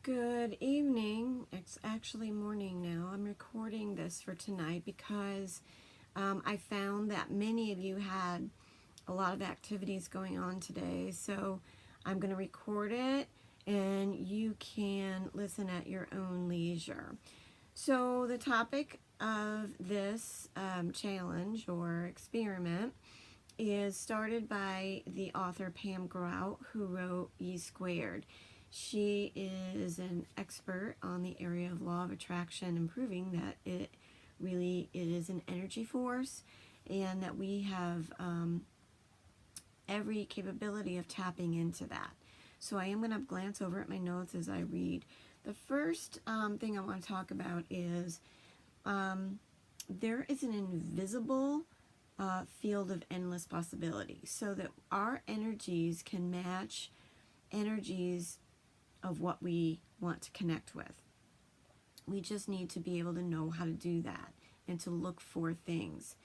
Good evening. It's actually morning now. I'm recording this for tonight because I found that many of you had a lot of activities going on today. So I'm going to record it and you can listen at your own leisure. So the topic of this challenge or experiment is started by the author Pam Grout, who wrote E Squared. She is an expert on the area of law of attraction and proving that it is an energy force and that we have every capability of tapping into that. So I am going to glance over at my notes as I read. The first thing I want to talk about is there is an invisible field of endless possibility, so that our energies can match energies of what we want to connect with. We just need to be able to know how to do that and to look for things.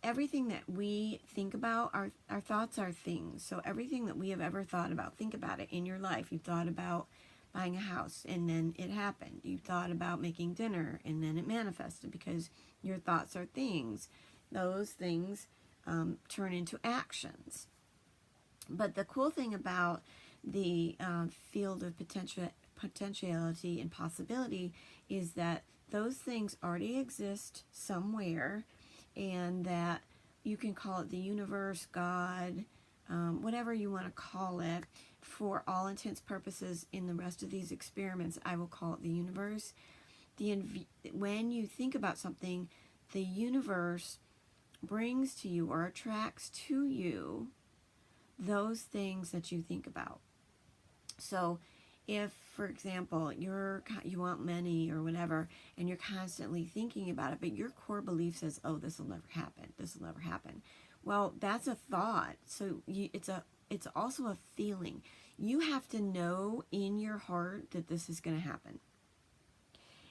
Everything that we think about, our thoughts are things. So everything that we have ever thought about, think about it in your life. You've thought about buying a house and then it happened. You thought about making dinner and then it manifested because your thoughts are things. Those things turn into actions. But the cool thing about the field of potentiality and possibility is that those things already exist somewhere, and that you can call it the universe, God, whatever you want to call it. For all intents purposes in the rest of these experiments, I will call it the universe. When you think about something, the universe brings to you or attracts to you those things that you think about. So if, for example, you want money or whatever, and you're constantly thinking about it, but your core belief says, oh, this will never happen, this will never happen. Well, that's a thought. So it's also a feeling. You have to know in your heart that this is going to happen.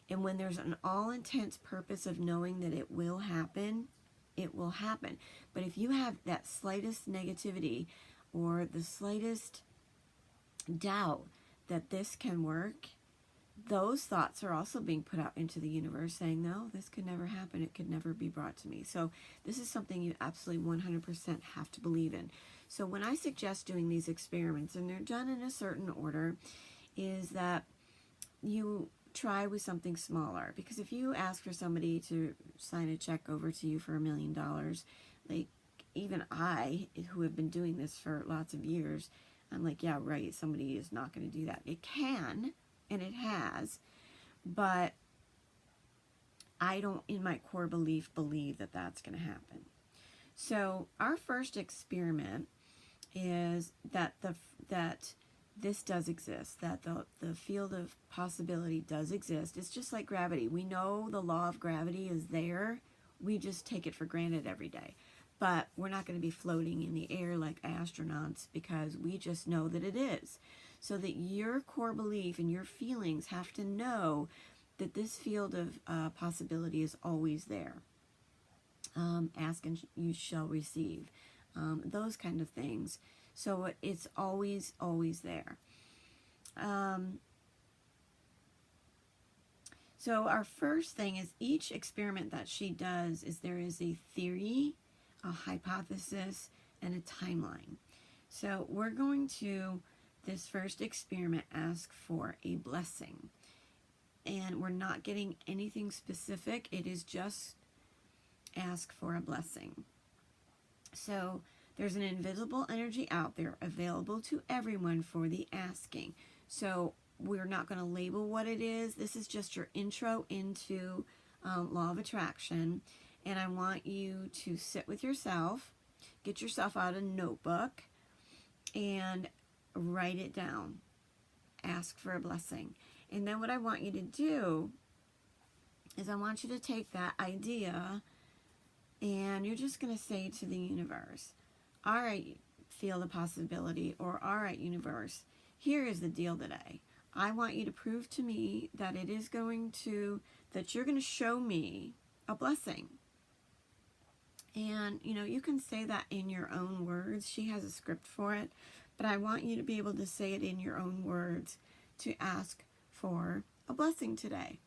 And when there's an all-intense purpose of knowing that it will happen, it will happen. But if you have that slightest negativity or the slightest doubt that this can work, those thoughts are also being put out into the universe saying, no, this could never happen. It could never be brought to me. So this is something you absolutely 100% have to believe in. So when I suggest doing these experiments, and they're done in a certain order, is that you try with something smaller. Because if you ask for somebody to sign a check over to you for $1 million, like even I, who have been doing this for lots of years, I'm like, yeah, right, somebody is not going to do that. It can, and it has, but I don't, in my core belief that that's going to happen. So our first experiment is that this does exist, that the field of possibility does exist. It's just like gravity. We know the law of gravity is there. We just take it for granted every day. But we're not going to be floating in the air like astronauts because we just know that it is. So that your core belief and your feelings have to know that this field of possibility is always there. Ask and you shall receive. Those kind of things. So it's always, always there. So our first thing is each experiment that she does is there is a theory, a hypothesis, and a timeline. So we're going to, this first experiment, ask for a blessing. And we're not getting anything specific. It is just ask for a blessing. So there's an invisible energy out there available to everyone for the asking. So we're not going to label what it is. This is just your intro into law of attraction. And I want you to sit with yourself, get yourself out a notebook, and write it down. Ask for a blessing. And then what I want you to do is I want you to take that idea and you're just going to say to the universe, all right, feel the possibility, or all right, universe, here is the deal today. I want you to prove to me that it is going to, that you're going to show me a blessing. And, you know, you can say that in your own words. She has a script for it. but I want you to be able to say it in your own words to ask for a blessing today.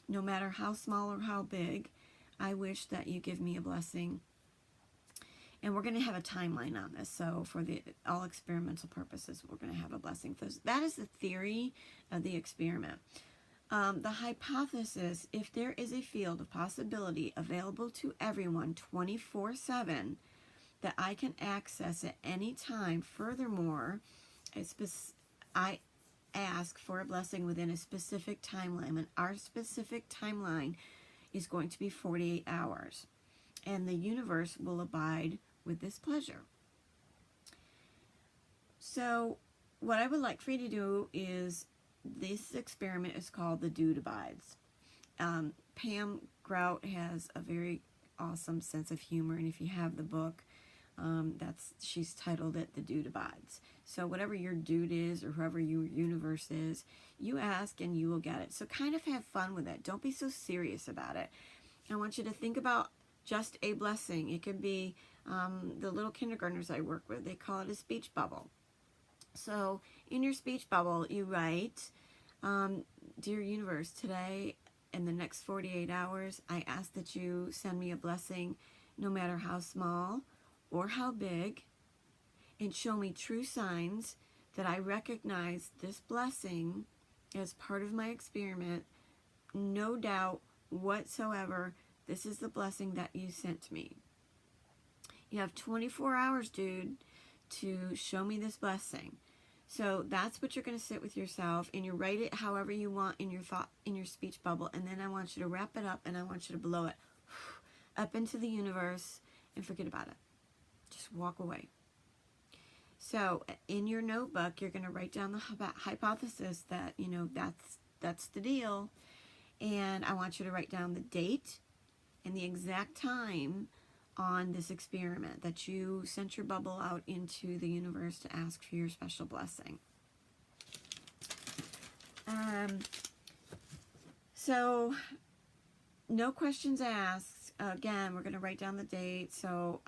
No matter how small or how big, I wish that you give me a blessing. And we're going to have a timeline on this. So for all experimental purposes, we're going to have a blessing. That is the theory of the experiment. The hypothesis, if there is a field of possibility available to everyone 24/7 that I can access at any time, furthermore, I ask for a blessing within a specific timeline, and our specific timeline is going to be 48 hours. And the universe will abide with this pleasure. So what I would like for you to do is, this experiment is called the Dude Abides. Pam Grout has a very awesome sense of humor, and if you have the book, she's titled it The Dude Abides. So whatever your dude is, or whoever your universe is, you ask and you will get it. So kind of have fun with it. Don't be so serious about it. I want you to think about just a blessing. It could be the little kindergartners I work with, they call it a speech bubble. So in your speech bubble, you write, Dear Universe, today in the next 48 hours, I ask that you send me a blessing, no matter how small or how big, and show me true signs that I recognize this blessing as part of my experiment. No doubt whatsoever, this is the blessing that you sent me. You have 24 hours, dude, to show me this blessing. So that's what you're going to sit with yourself, and you write it however you want in your speech bubble, and then I want you to wrap it up, and I want you to blow it up into the universe and forget about it. Just walk away. So in your notebook, you're going to write down the hypothesis that, that's the deal, and I want you to write down the date and the exact time on this experiment that you sent your bubble out into the universe to ask for your special blessing. So no questions asked. Again, we're going to write down the date. So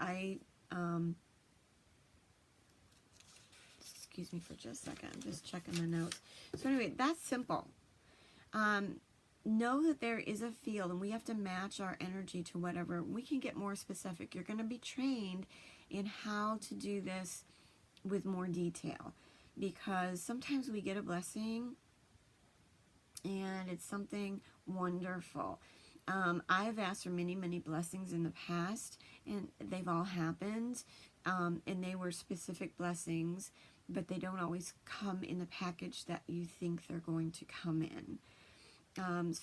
excuse me for just a second. I'm just checking the notes. So anyway, that's simple. Know that there is a field, and we have to match our energy to whatever. We can get more specific. You're going to be trained in how to do this with more detail, because sometimes we get a blessing and it's something wonderful. I've asked for many, many blessings in the past, and they've all happened, and they were specific blessings, but they don't always come in the package that you think they're going to come in.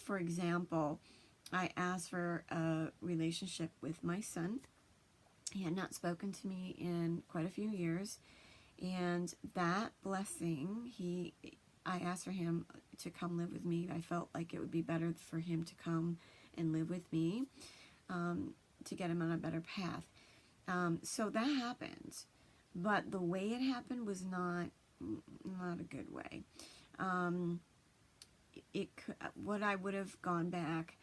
For example, I asked for a relationship with my son. He had not spoken to me in quite a few years, and that blessing, I asked for him to come live with me. I felt like it would be better for him to come and live with me, to get him on a better path. So that happened, but the way it happened was not a good way. What I would have gone back,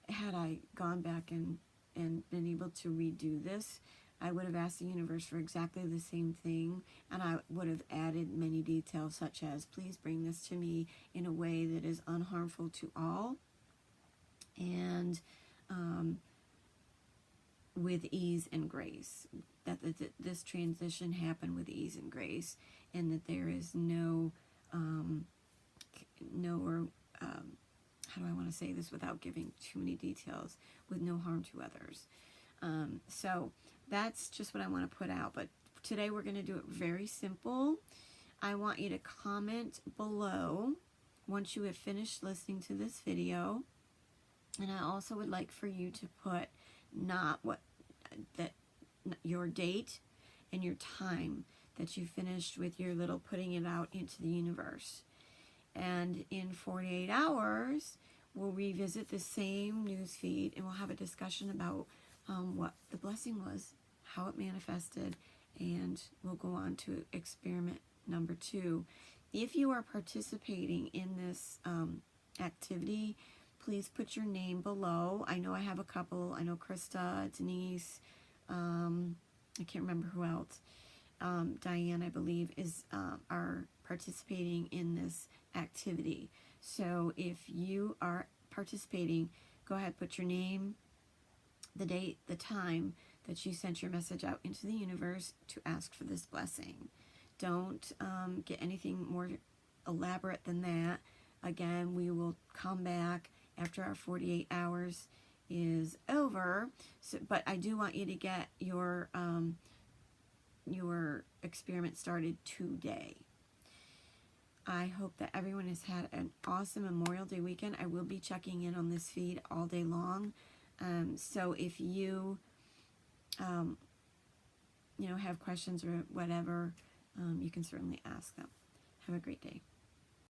had I gone back and been able to redo this, I would have asked the universe for exactly the same thing, and I would have added many details such as, please bring this to me in a way that is unharmful to all, and with ease and grace. That this transition happened with ease and grace, and that there is how do I want to say this without giving too many details, with no harm to others. So that's just what I want to put out. But today we're going to do it very simple. I want you to comment below once you have finished listening to this video. And I also would like for you to put your date and your time that you finished with your little putting it out into the universe. And in 48 hours, we'll revisit the same news feed, and we'll have a discussion about what the blessing was, how it manifested, and we'll go on to experiment number 2. If you are participating in this activity, please put your name below. I know I have a couple. I know Krista, Denise, I can't remember who else. Diane, I believe, are participating in this activity. So if you are participating, go ahead, put your name, the date, the time that you sent your message out into the universe to ask for this blessing. Don't get anything more elaborate than that. Again, we will come back after our 48 hours is over. So, but I do want you to get your experiment started today. I hope that everyone has had an awesome Memorial Day weekend. I will be checking in on this feed all day long. So if you, have questions or whatever, you can certainly ask them. Have a great day.